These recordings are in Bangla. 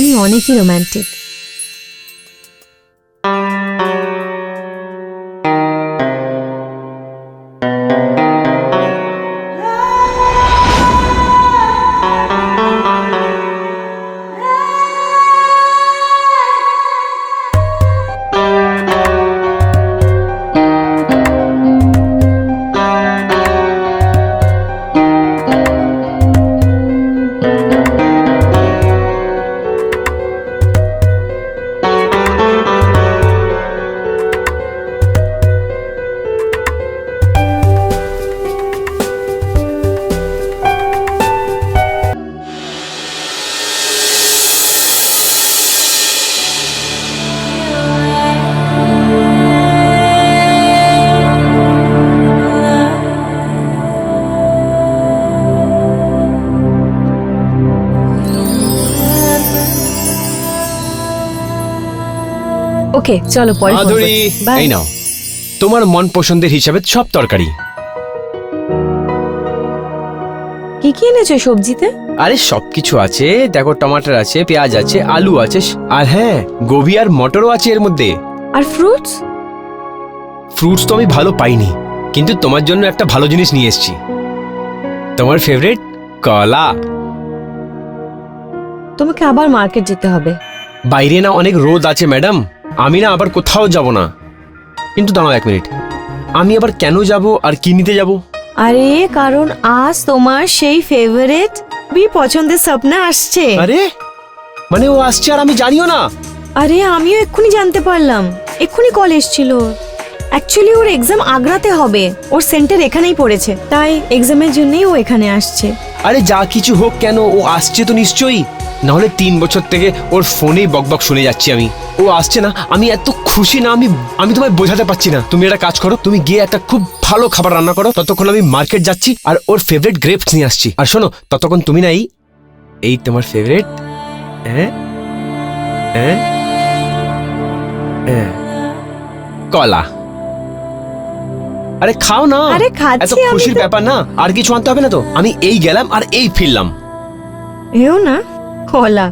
তুমি অনেকই রোম্যান্টিক। ওকে চলো পরে ফোন মাধুরী, করছি। Bye. এই নাও তোমার মন পছন্দের হিসাবে সব তরকারি। কি কি এনেছো সবজিতে? আরে সবকিছু আছে, দেখো টমাটার আছে, পেঁয়াজ আছে, আলু আছে, আর হ্যাঁ গোবি আর মটরও আছে এর মধ্যে। আর ফ্রুটস? ফ্রুটস তো আমি ভালো পাইনি, কিন্তু তোমার জন্য একটা ভালো জিনিস নিয়ে এসেছি, তোমার ফেভারিট কলা। তোমাকে আবার মার্কেট যেতে হবে। বাইরে না অনেক রোদ আছে ম্যাডাম, আমি না আবার কোথাও যাব না। কিন্তু দাঁড়াও 1 মিনিট, আমি আবার কেন যাব আর কি নিতে যাব? আরে কারণ আজ তোমার সেই ফেভারিট বি পছন্দের স্বপ্না আসছে। আরে মানে ও আসছে আর আমি জানিও না? আরে আমিও এক্ষুনি জানতে পারলাম, এক্ষুনি কল এসেছিল। অ্যাকচুয়ালি ওর এক্সাম আগ্রাতে হবে, ওর সেন্টার এখানেই পড়েছে, তাই এক্সামের জন্যই ও এখানে আসছে। আরে যা কিছু হোক কেন, ও আসছে তো নিশ্চয়ই, নাহলে 3 বছর থেকে ওর ফোনেই বকবক শুনে যাচ্ছি আমি। ও আসছে না, আমি এত খুশি না, আমি তোমায় বোঝাতে পারছি না। তুমি একটা কাজ করো, তুমি গিয়ে একটা খুব ভালো খাবার রান্না করো, ততক্ষণ আমি মার্কেট যাচ্ছি আর ওর ফেভারিট গ্রেপস নিয়ে আসছি। আর শোনো, ততক্ষণ তুমি না এই তোমার ফেভারিট কলা, আরে খাও না। আরে খাচ্ছি এত আমি খুশির তো। ব্যাপার না, আর কিছু আনতে হবে না তো, আমি এই গেলাম আর এই ফিরলাম। এও না কলা।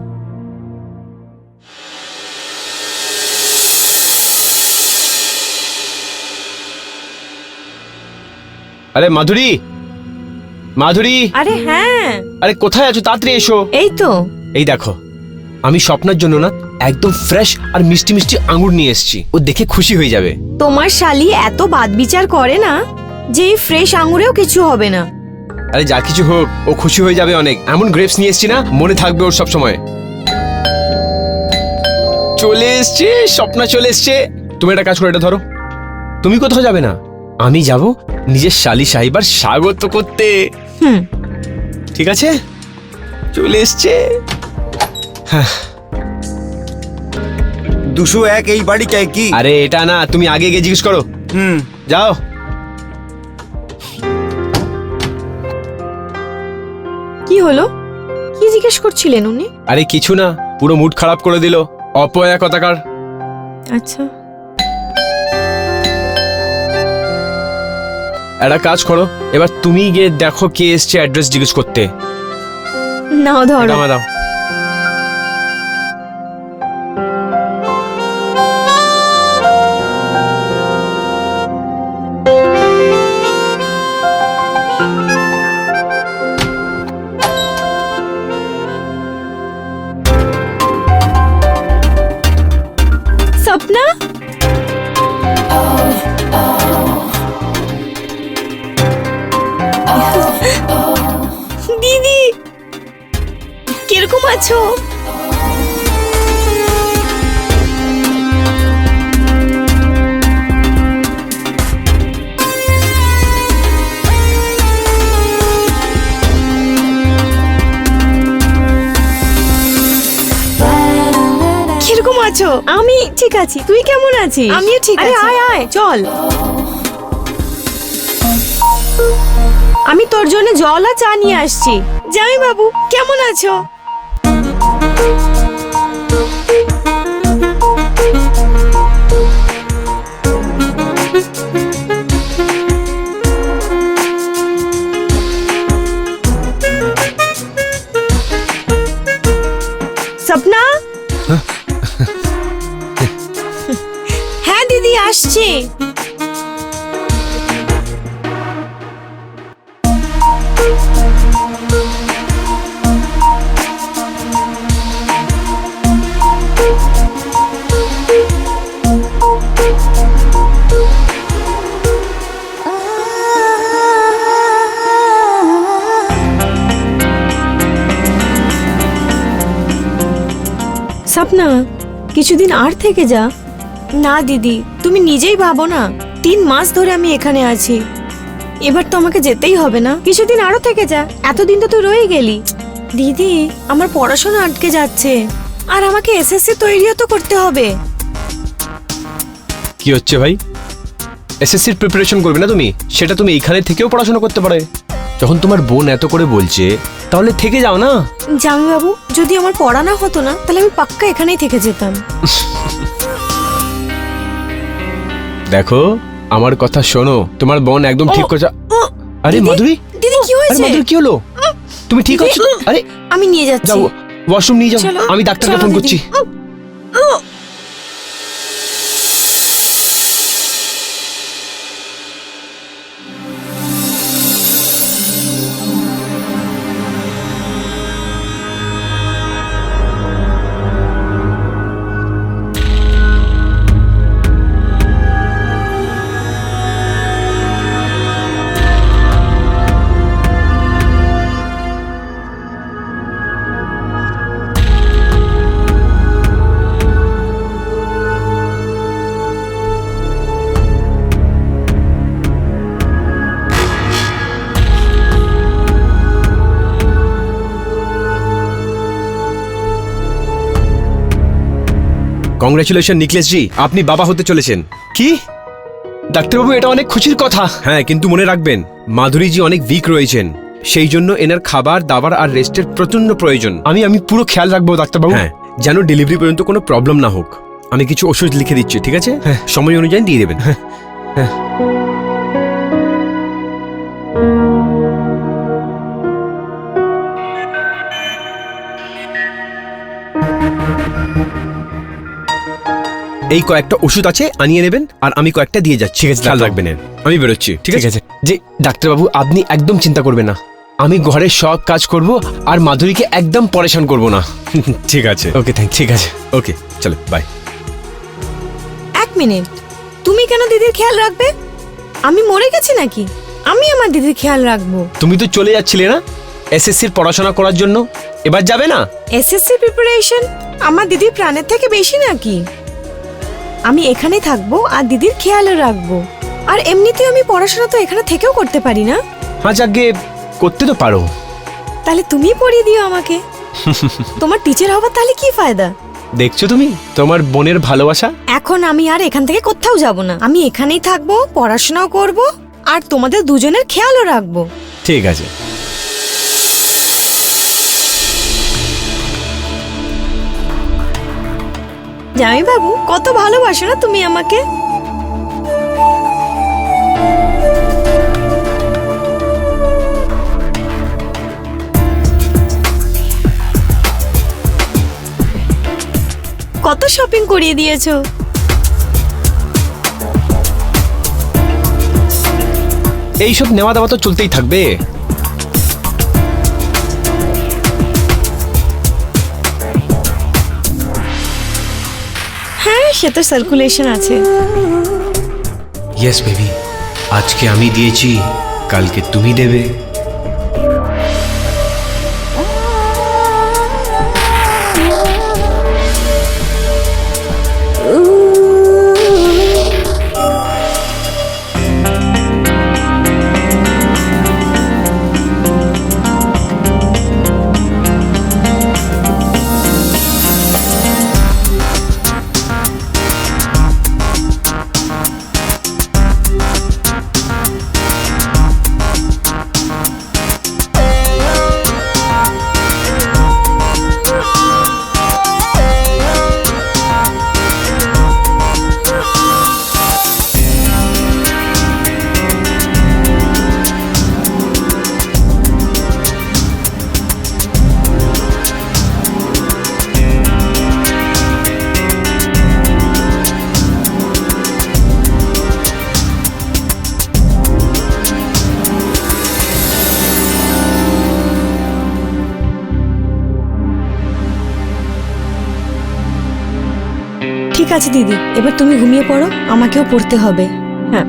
আরে মাধুরী, মাধুরী, আরে হ্যাঁ, আরে কোথায় আছো, তাড়াতাড়ি এসো। এই তো। এই দেখো, আমি স্বপ্নের জন্য না একদম ফ্রেশ আর মিষ্টি মিষ্টি আঙ্গুর নিয়ে এসেছি, ও দেখে খুশি হয়ে যাবে। তোমার শালি এত বাদ বিচার করে না যে এই ফ্রেশ আঙুরেও কিছু হবে না। আরে যা কিছু হোক, ও খুশি হয়ে যাবে অনেক। এমন গ্রেপস নিয়ে এসেছি না, মনে থাকবে ওর সব সময়। চলে এসছে স্বপ্না, চলে এসছে। তুমি একটা কাজ করো, এটা ধরো। তুমি কোথাও যাবে না, আমি যাব নিজের শালি সাহিবার স্বাগত করতে। ঠিক আছে, চলে এসছে। 201 এই বাড়ি চাই কি? আরে এটা না, তুমি আগে গিয়ে জিজ্ঞেস করো। যাও। কি হলো? কি জিজ্ঞেস করছিলেন উনি? আরে কিছু না, পুরো মুড খারাপ করে দিল, অপয়া কথাকার। আচ্ছা একটা কাজ করো, এবার তুমি গিয়ে দেখো কে এসছে অ্যাড্রেস জিজ্ঞেস করতে। নাও ধরো। এটা আমায় দাও। স্বপ্না, দিদি কিরকম আছো? কিরকম আছো? আমি ঠিক আছি, তুই কেমন আছিস? আমিও ঠিক আছি। আয় আয় চল, আমি তোর জন্য জল আর চা নিয়ে আসছি। জামাই বাবু কেমন আছো? सपना দিদি আসছে। স্বপ্না, কিছুদিন আর থেকে যা। না দিদি, তুমি নিজেই ভাবো না, 3 মাস ধরে আমি এখানে আছি। এবার তো আমাকে যেতেই হবে না, কিছুদিন আরো থেকে যা। এতদিন তো তুই রয়ে গেলি। দিদি, আমার পড়াশোনা আটকে যাচ্ছে, আর আমাকে এসএসসি তৈরিও তো করতে হবে। কি হচ্ছে ভাই? এসএসসির প্রিপারেশন করবে না তুমি? সেটা তুমি এখানে থেকেও পড়াশোনা করতে পারে। যখন তোমার বোন এত করে বলছে, তাহলে থেকে যাও না। জামাইবাবু, যদি আমার পড়া না হতো না, তাহলে আমি পাক্কা এখানেই থেকে যেতাম। দেখো, আমার কথা শোনো, তোমার বোন একদম ঠিক কথা। আরে দিদি, মাধুরী, দিদি কি আরে হয়েছে? মাধুরী কি হলো? তুমি ঠিক আছো? আরে আমি নিয়ে যাচ্ছি। যাও, ওয়াশরুম নিয়ে যাও, চলো, আমি ডাক্তারকে চলো ফোন দিদি। করছি। কংগ্রেচুলেশন নিকলেশ জি, আপনি বাবা হতে চলেছেন। কি ডাক্তারবাবু, এটা অনেক খুশির কথা। হ্যাঁ, কিন্তু মনে রাখবেন, মাধুরী জি অনেক উইক রয়েছেন, সেই জন্য এনার খাবার দাবার আর রেস্টের প্রচন্ড প্রয়োজন। আমি পুরো খেয়াল রাখবো ডাক্তারবাবু। হ্যাঁ, যেন ডেলিভারি পর্যন্ত কোনো প্রবলেম না হোক। আমি কিছু ওষুধ লিখে দিচ্ছি, ঠিক আছে? হ্যাঁ, সময় অনুযায়ী দিয়ে দেবেন। হ্যাঁ হ্যাঁ। এই কয়েকটা ওষুধ আছে, আনিয়ে নেবেন, আর আমি কয়েকটা দিয়ে যাচ্ছি। ঠিক আছে, খেয়াল রাখবেন। আমি বেরোচ্ছি, ঠিক আছে? জি ডাক্তারবাবু, আপনি একদম চিন্তা করবেন না, আমি ঘরের সব কাজ করব, আর মাধুরীকে একদম পরেশান করব না। ঠিক আছে, ওকে, ঠিক আছে, ওকে, চলো, বাই। 1 মিনিট, তুমি কেন দিদির খেয়াল রাখবে? আমি মরে গেছি নাকি? আমি আমার দিদির খেয়াল রাখবো। তুমি তো চলে যাচ্ছিলে না এসএসসির পড়াশোনা করার জন্য, এবার যাবে না? এসএসসি প্রিপারেশন আমার দিদির প্রাণের থেকে বেশি নাকি? আমি এখানেই থাকবো আর দিদির খেয়ালও রাখবো। আর এমনিতেও আমি পড়াশোনা তো এখানে থেকেও করতে পারি না? হ্যাঁ, যাকে করতে তো পারো। তাহলে তুমিই পড়িয়ে দিও আমাকে। তোমার টিচার হবার তাহলে কি ফায়দা? দেখছো তুমি তোমার বোনের ভালোবাসা। এখন আমি আর এখান থেকে কোথাও যাব না, আমি এখানেই থাকবো, পড়াশোনাও করব, আর তোমাদের দুজনের খেয়ালও রাখবো। ঠিক আছে। জামাই বাবু, কত ভালোবাসো না তুমি আমাকে। কত শপিং করিয়ে দিয়েছো। এইসব নেওয়া দেওয়া তো চলতেই থাকবে। হ্যাঁ, সে তো সার্কুলেশন আছে। ইয়েস বেবি, আজকে আমি দিয়েছি, কালকে তুমি দেবে। আছে দিদি, এবার তুমি ঘুমিয়ে পড়ো, আমাকেও পড়তে হবে। হ্যাঁ।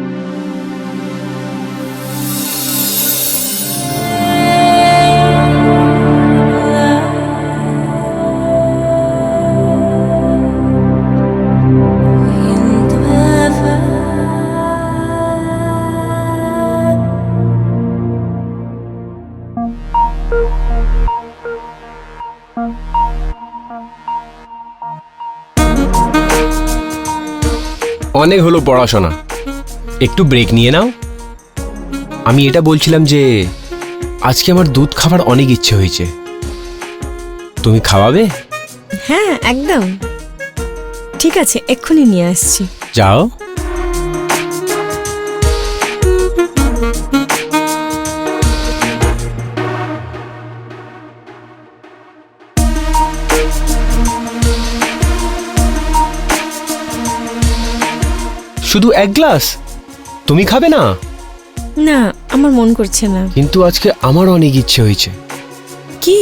অনেক হলো পড়াশোনা, একটু ব্রেক নিয়ে নাও। আমি এটা বলছিলাম যে আজকে আমার দুধ খাবার অনেক ইচ্ছে হয়েছে, তুমি খাওয়াবে? হ্যাঁ একদম ঠিক আছে, এক্ষুনি নিয়ে আসছি। যাও। শুধু এক গ্লাস? তুমি খাবে না? না, আমার মন করছে না। কিন্তু আজকে আমার অনেক ইচ্ছে হয়েছে। কি?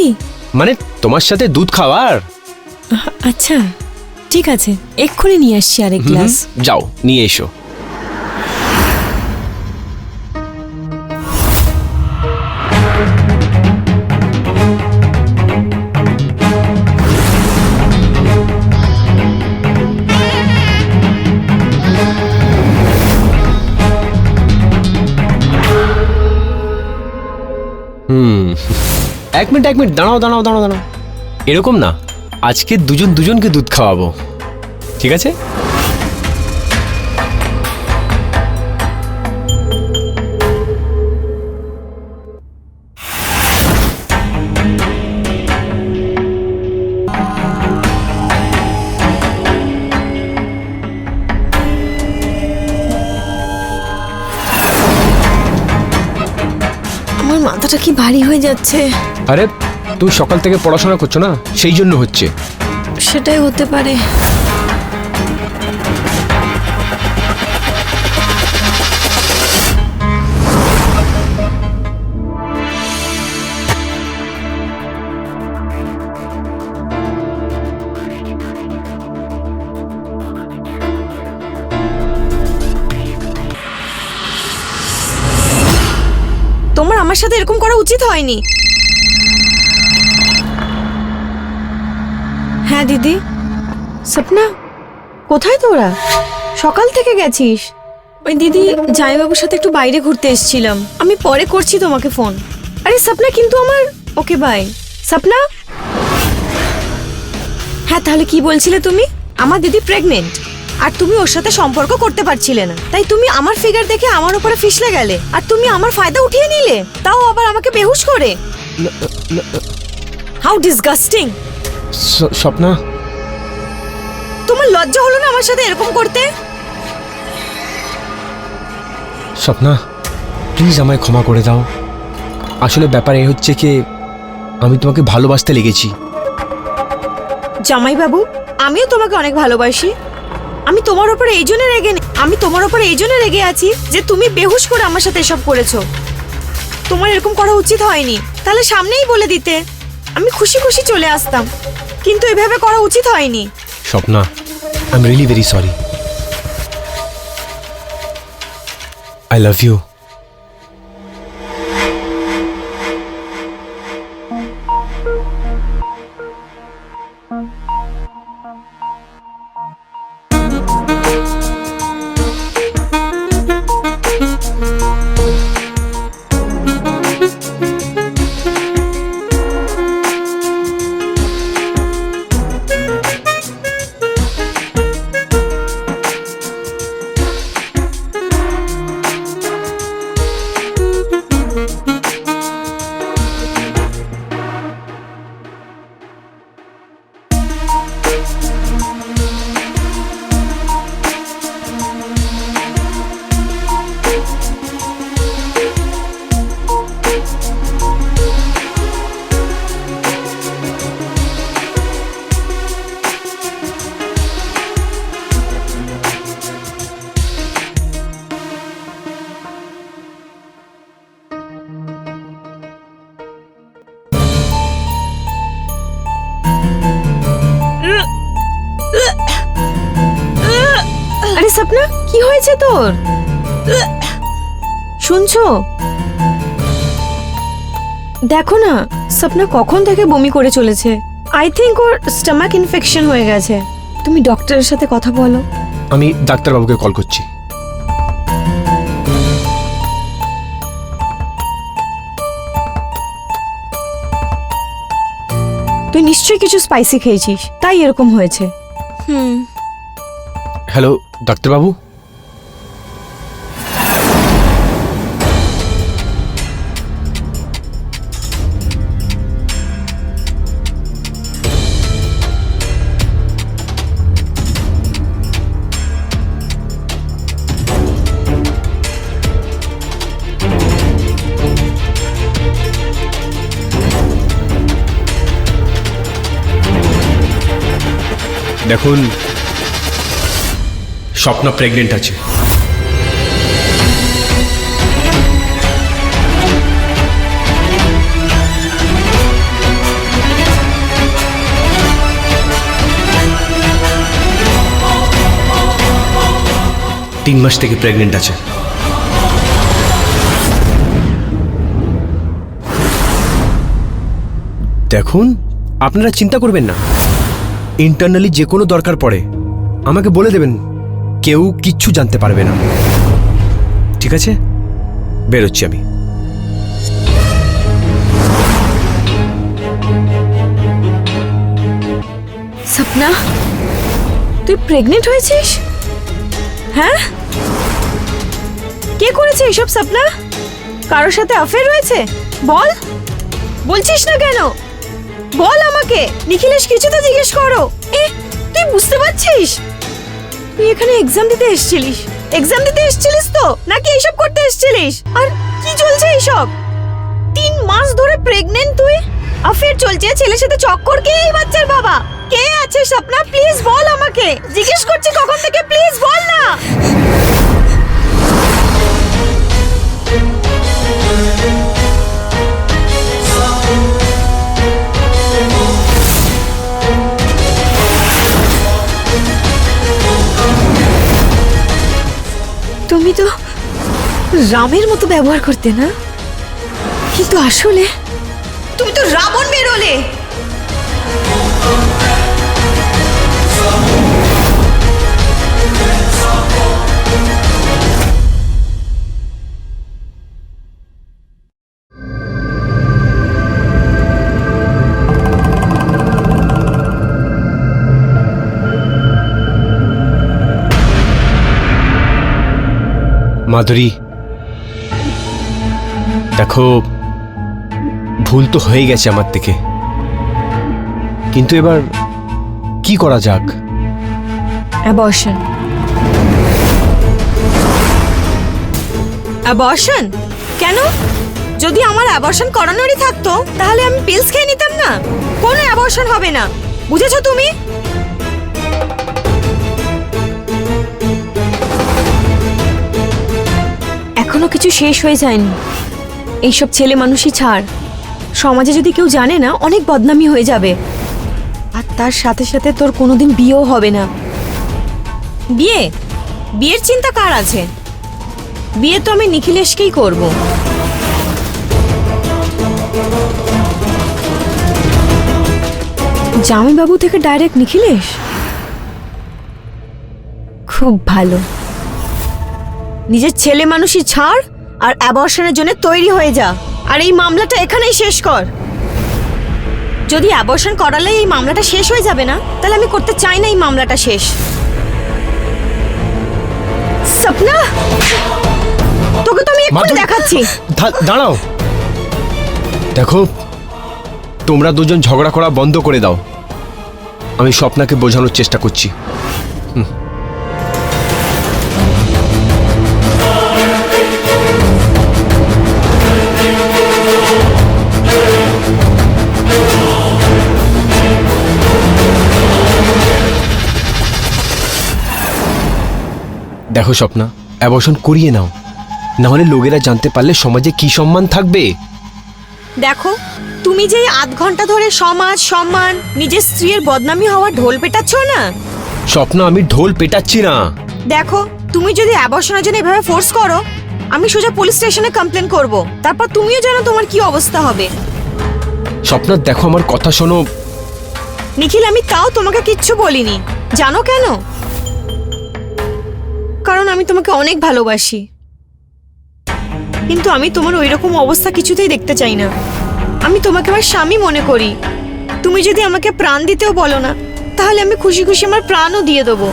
মানে তোমার সাথে দুধ খাওয়ার। আচ্ছা ঠিক আছে, এক্ষুনি নিয়ে আসছি আরেক গ্লাস। যাও নিয়ে এসো। এক মিনিট দাঁড়াও দাঁড়াও দাঁড়াও দাঁড়াও, এরকম না, আজকে দুজন দুজনকে দুধ খাওয়াবো, ঠিক আছে? আমার মাথাটা কি ভারী হয়ে যাচ্ছে। আরে তুমি সকাল থেকে পড়াশোনা করছো না, সেই জন্য হচ্ছে। সেটাই হতে পারে। তোমার আমার সাথে এরকম করা উচিত হয়নি। হ্যাঁ দিদি। স্বপ্না, কোথায় তোরা? সকাল থেকে গেছিস? ওই দিদি, জামাইবাবুর সাথে একটু বাইরে ঘুরতে এসেছিলাম, আমি পরে করছি তোমাকে ফোন। আরে স্বপ্না, কিন্তু আমার। Okay bye. স্বপ্না। হ্যাঁ তাহলে কি বলছিলে তুমি? আমার দিদি প্রেগনেন্ট, আর তুমি ওর সাথে সম্পর্ক করতে পারছিলে না, তাই তুমি আমার ফিগার দেখে আমার উপরে ফিসলে গেলে, আর তুমি আমার ফায়দা উঠিয়ে নিলে, তাও আবার আমাকে বেহুশ করে। How disgusting. স্বপ্না, তোমার লজ্জা হলো না আমার সাথে এরকম করতে? স্বপ্না প্লিজ আমায় ক্ষমা করে দাও। আসলে ব্যাপার এই হচ্ছে কি, আমি তোমাকে ভালোবাসতে লেগেছি। জামাইবাবু, আমিও তোমাকে অনেক ভালোবাসি। আমি তোমার উপরে এই জন্য রেগে আছি যে তুমি বেহুশ করে আমার সাথে এসব করেছো। তোমার এরকম করা উচিত হয়নি, তাহলে সামনেই বলে দিতে, আমি খুশি খুশি চলে আসতাম, কিন্তু এভাবে করা উচিত হয়নি। Swapna, I am really very sorry. I love you. Sapna, কি হয়েছে তোর? শুনছো? দেখো না, সপনা কখন থেকে বমি করে চলেছে। I think or stomach infection হয়ে গেছে। তুমি ডক্টরের সাথে কথা বলো। আমি ডাক্তারবাবুকে কল করছি। তুই নিশ্চয়ই কিছু স্পাইসি খেয়েছিস, তাই এরকম হয়েছে। হ্যালো ডাক্তারবাবু, দেখুন স্বপ্না প্রেগনেন্ট আছে। তিন মাস থেকে প্রেগনেন্ট আছে। দেখুন আপনারা চিন্তা করবেন না, ইন্টারনালি যে কোনো দরকার পড়ে আমাকে বলে দেবেন, কেউ কিচ্ছু জানতে পারবে না। ঠিক আছে, বেরোচ্ছি আমি। সপনা, তুই প্রেগনেন্ট হয়েছিস? হ্যাঁ, কে করেছে এসব? সপনা, কারোর সাথে অ্যাফেয়ার রয়েছে? বল, বলছিস না কেন? বল আমাকে। নিখিলেশ, কিছু তো জিজ্ঞেস করো। তুই বুঝতে পারছিস তুই এখানে এক্সাম দিতে এসেছিলিস? এক্সাম দিতে এসেছিলিস তো, নাকি এইসব করতে এসেছিলিস? আর কি চলছে এইসব? 3 মাস ধরে প্রেগনেন্ট তুই, অ্যাফেয়ার চলছে, ছেলের সাথে চক্কর। কে এই বাচ্চার বাবা? কে আছে? সপনা, প্লিজ বল আমাকে। জিজ্ঞেস করছি কখন থেকে, প্লিজ বল না। তুমি তো রামের মতো ব্যবহার করতে না, কিন্তু আসলে তুমি তো রাবণ বেরোলে। মাধুরী, দেখো ভুল তো হয়ে গেছে আমার থেকে, কিন্তু এবার কি করা যাক? অ্যাবর্শন। অ্যাবর্শন? কেন? যদি আমার অ্যাবর্শন করানোরই থাকতো তাহলে আমি পিলস খেয়ে নিতাম না। কোনো অ্যাবর্শন হবে না, বুঝেছো তুমি? এখনো কিছু শেষ হয়ে যায়নি। এইসব ছেলে মানুষই ছাড়, সমাজে যদি কেউ জানে না, অনেক বদনামি হয়ে যাবে। আর তার সাথে সাথে তোর কোনোদিন বিয়েও হবে না। বিয়ে? বিয়ের চিন্তা কার আছে? বিয়ে তো আমি নিখিলেশকেই করব। জামাইবাবু থেকে ডাইরেক্ট নিখিলেশ? খুব ভালো। নিজের ছেলে মানুষই ছাড় আর অ্যাবর্শনের জন্য তৈরি হয়ে যা, আর এই মামলাটা এখানেই শেষ কর। যদি অ্যাবর্শন করালে এই মামলাটা শেষ হয়ে যাবে না, তাহলে আমি করতে চাই না এই মামলাটা শেষ। সপনা, তোকে তো আমি একটু দেখাচ্ছি। দাঁড়াও, দেখো তোমরা দুজন ঝগড়া করা বন্ধ করে দাও। আমি স্বপ্নাকে বোঝানোর চেষ্টা করছি। দেখো স্বপ্না, অ্যাবর্শন করিয়ে নাও, না হলে লোকেরা জানতে পারলে সমাজে কি সম্মান থাকবে? দেখো, তুমি যে 8 ঘন্টা ধরে সমাজ সম্মান নিজের স্ত্রীর বদনামি হওয়ার ঢোল পেটাচ্ছ না। স্বপ্না, আমি ঢোল পেটাচ্ছি না। দেখো, তুমি যদি অ্যাবর্শনের জন্য এভাবে ফোর্স করো, আমি সোজা পুলিশ স্টেশনে কমপ্লেন করব। তারপর তুমিও জানো তোমার কি অবস্থা হবে। স্বপ্না দেখো আমার কথা শোনো। নিখিল, আমি তাও তোমাকে কিচ্ছু বলিনি। জানো কেন? কারণ আমি তোমাকে অনেক ভালোবাসি। কিন্তু আমি তোমার ওইরকম অবস্থা কিছুতেই দেখতে চাই না। আমি তোমাকে আমার স্বামী মনে করি। তুমি যদি আমাকে প্রাণ দিতেও বলো না, তাহলে আমি খুশি খুশি আমার প্রাণও দিয়ে দেবো।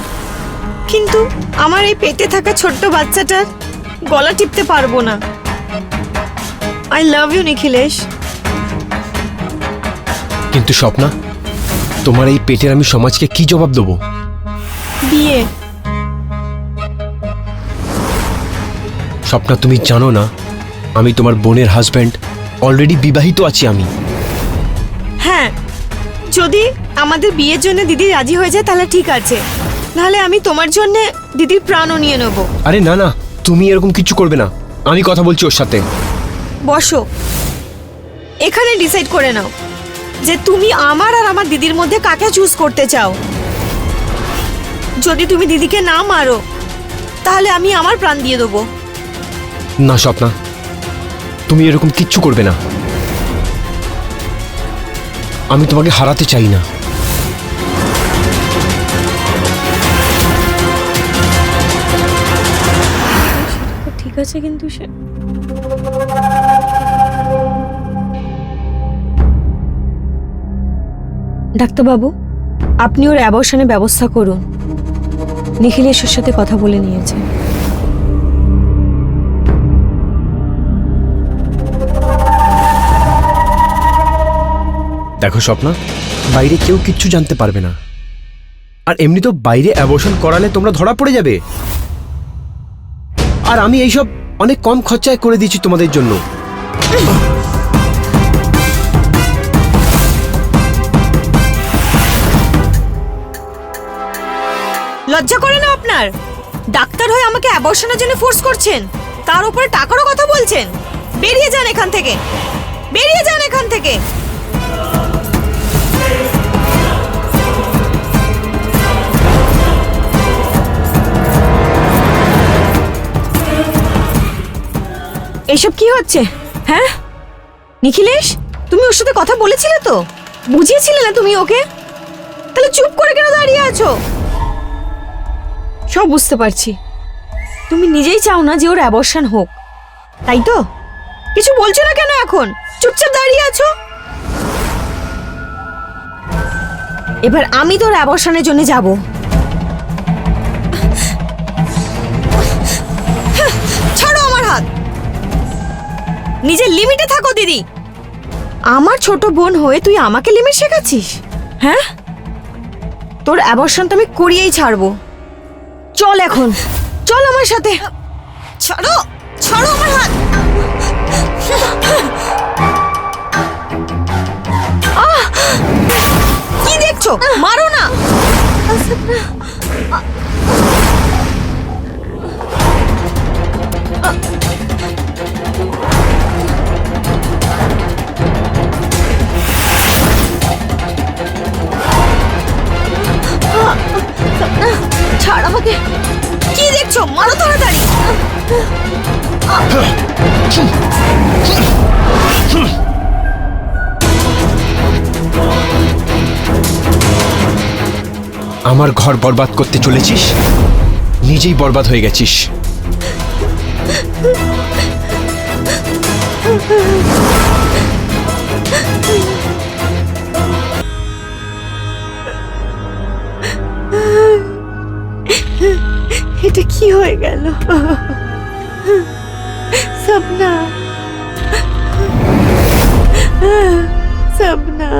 কিন্তু আমার এই পেটে থাকা ছোট্ট বাচ্চাটার গলা টিপতে পারবো না। I love you Nikhilesh. কিন্তু স্বপ্না, তোমার এই পেটের আমি সমাজকে কি জবাব দেবো? বিয়ে। স্বপ্না, তুমি জানো না আমি তোমার বোনের হাজব্যান্ড, অলরেডি বিবাহিত আছি আমি। হ্যাঁ, যদি আমাদের বিয়ের জন্য দিদি রাজি হয়ে যায় তাহলে ঠিক আছে, নাহলে আমি তোমার জন্য দিদির প্রাণও নিয়ে নেব। আরে না না, তুমি এরকম কিছু করবে না। আমি কথা বলছি ওর সাথে। বসো, এখানে ডিসাইড করে নাও যে তুমি আমার আর আমার দিদির মধ্যে কাকে চুজ করতে চাও। যদি তুমি দিদিকে না মারো তাহলে আমি আমার প্রাণ দিয়ে দেবো। না স্বপ্না, তুমি এরকম কিচ্ছু করবে না। আমি তোমাকে হারাতে চাই না। ঠিক আছে, কিন্তু সে ডাক্তারবাবু, আপনি ওর অ্যাবর্শনের ব্যবস্থা করুন। নিখিলেশের সাথে কথা বলে নিয়েছে। দেখো স্বপ্না, বাইরে কেউ কিচ্ছু জানতে পারবে না। আর এমনি তো বাইরে অ্যাবর্শন করালে তোমরা ধরা পড়ে যাবে। আর আমি এইসব অনেক কম খরচায় করে দিয়েছি তোমাদের জন্য। লজ্জা করে না আপনার? ডাক্তার হয়ে আমাকে অ্যাবর্শনের জন্য ফোর্স করছেন, তার উপরে টাকারও কথা বলছেন। বেরিয়ে যান এখান থেকে, বেরিয়ে যান এখান থেকে। এসব কি হচ্ছে? হ্যাঁ নিখিলেশ, তুমি ওর সাথে কথা বলেছিলে তো? বুঝিয়েছিলে না তুমি ওকে? তাহলে চুপ করে কেন দাঁড়িয়ে আছো? সব বুঝতে পারছি, তুমি নিজেই চাও না যে ওর অ্যাবর্শন হোক, তাই তো? কিছু বলছো না কেন এখন? চুপচাপ দাঁড়িয়ে আছো। এবার আমি তোর অ্যাবর্শনের জন্য যাব। ছাড়ো আমার হাত। নিজের লিমিটে থাকো দিদি। আমার ছোট বোন হয়ে তুই আমাকে লিমিট শেখাচ্ছিস? হ্যাঁ, তোর অ্যাবর্শন তো আমি করিয়েই ছাড়বো। চল এখন, চল আমার সাথে। ছাড়ো, ছাড়ো আমার হাত। কি দেখছো? মারো না। ছাড় আমাকে। কি দেখছো? মারো তাড়াতাড়ি। আমার ঘর বরবাদ করতে চলেছিস, নিজেই বরবাদ হয়ে গেছিস। এটা কি হয়ে গেল? সপনা, সপনা।